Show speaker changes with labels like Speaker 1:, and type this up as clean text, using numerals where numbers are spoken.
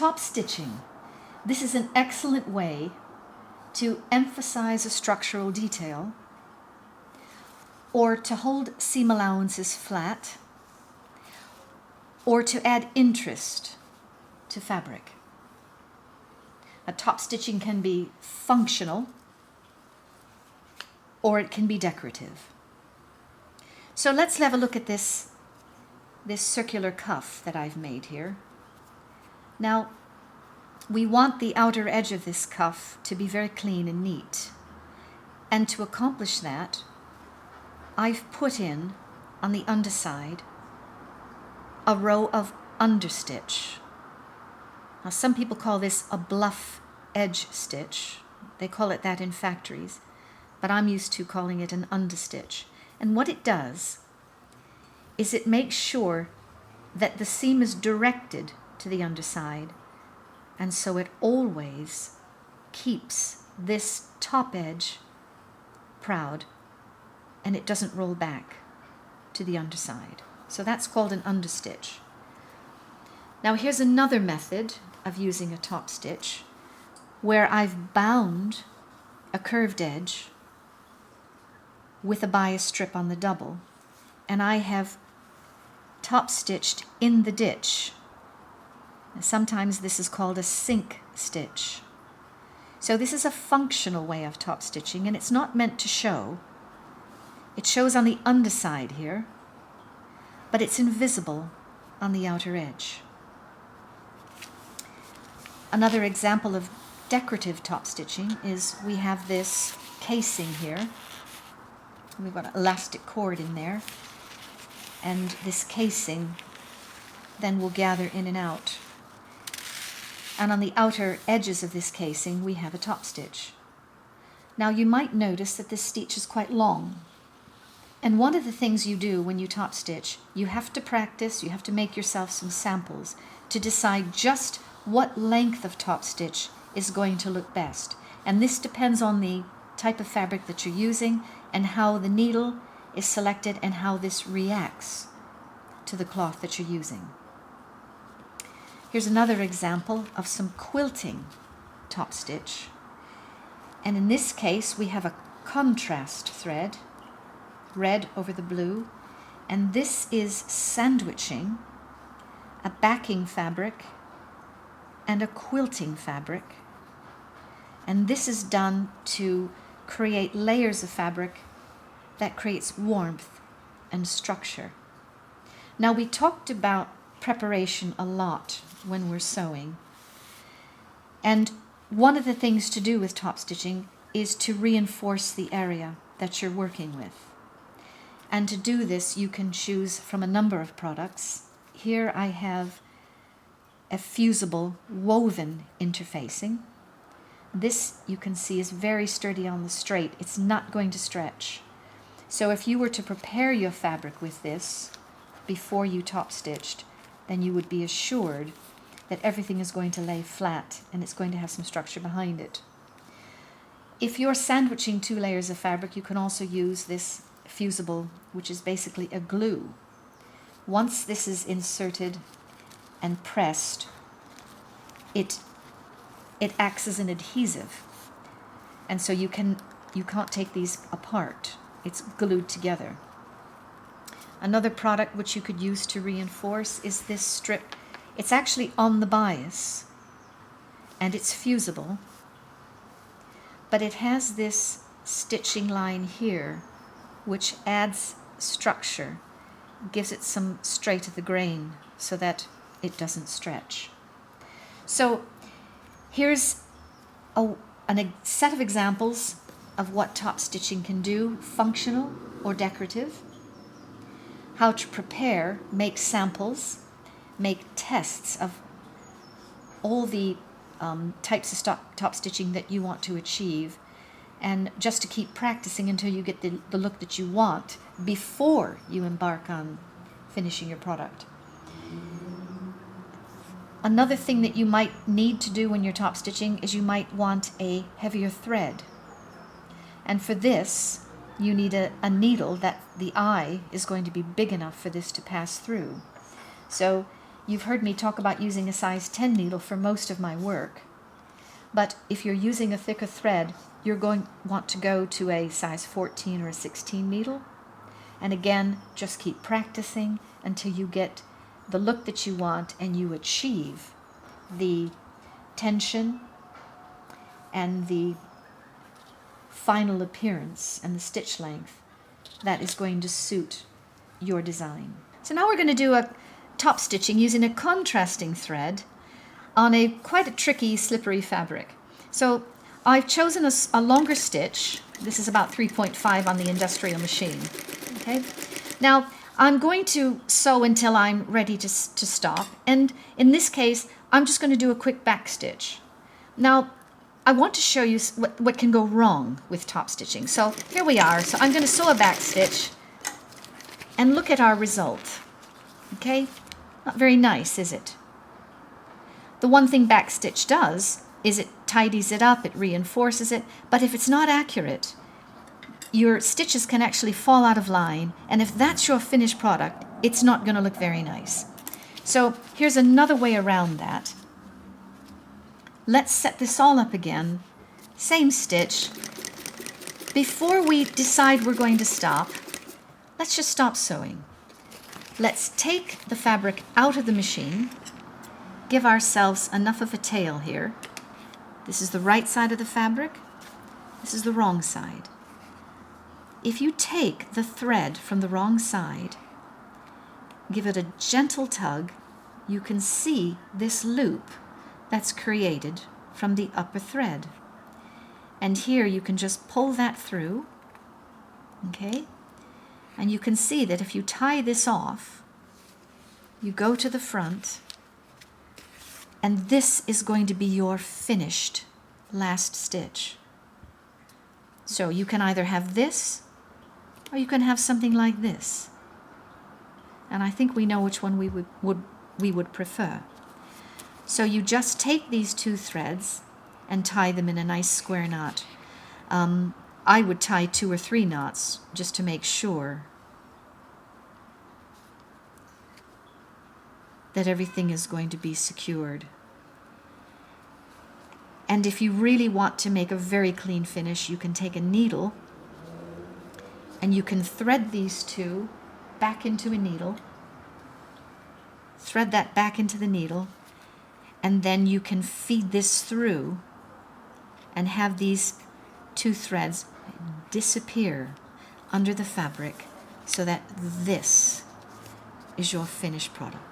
Speaker 1: top stitching. This is an excellent way to emphasize a structural detail, or to hold seam allowances flat, or to add interest to fabric. A top stitching can be functional, or it can be decorative. So let's have a look at this circular cuff that I've made here. Now, we want the outer edge of this cuff to be very clean and neat. And to accomplish that, I've put in, on the underside, a row of understitch. Now, some people call this a bluff edge stitch. They call it that in factories, but I'm used to calling it an understitch. And what it does is it makes sure that the seam is directed to the underside, and so it always keeps this top edge proud, and it doesn't roll back to the underside. So that's called an understitch. Now here's another method of using a top stitch where I've bound a curved edge with a bias strip on the double, and I have top stitched in the ditch. Sometimes this is called a sink stitch. So this is a functional way of top stitching, and it's not meant to show. It shows on the underside here, but it's invisible on the outer edge. Another example of decorative top stitching is we have this casing here. We've got an elastic cord in there, and this casing then will gather in and out. And on the outer edges of this casing we have a top stitch. Now you might notice that this stitch is quite long. And one of the things you do when you top stitch, you have to practice, you have to make yourself some samples to decide just what length of top stitch is going to look best. And this depends on the type of fabric that you're using and how the needle is selected and how this reacts to the cloth that you're using. Here's another example of some quilting top stitch. And in this case we have a contrast thread, red over the blue, and this is sandwiching a backing fabric and a quilting fabric. And this is done to create layers of fabric that creates warmth and structure. Now we talked about preparation a lot when we're sewing, and one of the things to do with top stitching is to reinforce the area that you're working with. And to do this you can choose from a number of products. Here I have a fusible woven interfacing. This you can see is very sturdy on the straight. It's not going to stretch. So if you were to prepare your fabric with this before you top stitched, then you would be assured that everything is going to lay flat and it's going to have some structure behind it. If you're sandwiching 2 layers of fabric, you can also use this fusible, which is basically a glue. Once this is inserted and pressed, it acts as an adhesive, and so you can't take these apart. It's glued together. Another product which you could use to reinforce is this strip. It's actually on the bias and it's fusible, but it has this stitching line here which adds structure, gives it some straight of the grain so that it doesn't stretch. So here's a set of examples of what top stitching can do, functional or decorative. How to prepare, make samples, make tests of all the types of top stitching that you want to achieve, and just to keep practicing until you get the look that you want before you embark on finishing your product. Another thing that you might need to do when you're top stitching is you might want a heavier thread. And for this, you need a needle that the eye is going to be big enough for this to pass through. So You've heard me talk about using a size 10 needle for most of my work. But if you're using a thicker thread, you're going to want to go to a size 14 or a 16 needle. And again, just keep practicing until you get the look that you want and you achieve the tension and the final appearance and the stitch length that is going to suit your design. So now we're going to do a top stitching using a contrasting thread on quite a tricky slippery fabric. So I've chosen a longer stitch. This is about 3.5 on the industrial machine. Okay. Now I'm going to sew until I'm ready to stop, and in this case I'm just going to do a quick back stitch. Now I want to show you what can go wrong with top stitching. So here we are. So I'm going to sew a back stitch and look at our result. Okay, not very nice, is it? The one thing back stitch does is it tidies it up, it reinforces it, but if it's not accurate, your stitches can actually fall out of line, and if that's your finished product, it's not going to look very nice. So here's another way around that. Let's set this all up again. Same stitch. Before we decide we're going to stop, let's just stop sewing. Let's take the fabric out of the machine, give ourselves enough of a tail here. This is the right side of the fabric. This is the wrong side. If you take the thread from the wrong side, give it a gentle tug, you can see this loop that's created from the upper thread. And here you can just pull that through, okay? And you can see that if you tie this off, you go to the front, and this is going to be your finished last stitch. So you can either have this, or you can have something like this. And I think we know which one we would prefer. So you just take these two threads and tie them in a nice square knot. I would tie 2 or 3 knots just to make sure that everything is going to be secured. And if you really want to make a very clean finish, you can take a needle and you can thread these two back into a needle, thread that back into the needle, and then you can feed this through and have these 2 threads disappear under the fabric so that this is your finished product.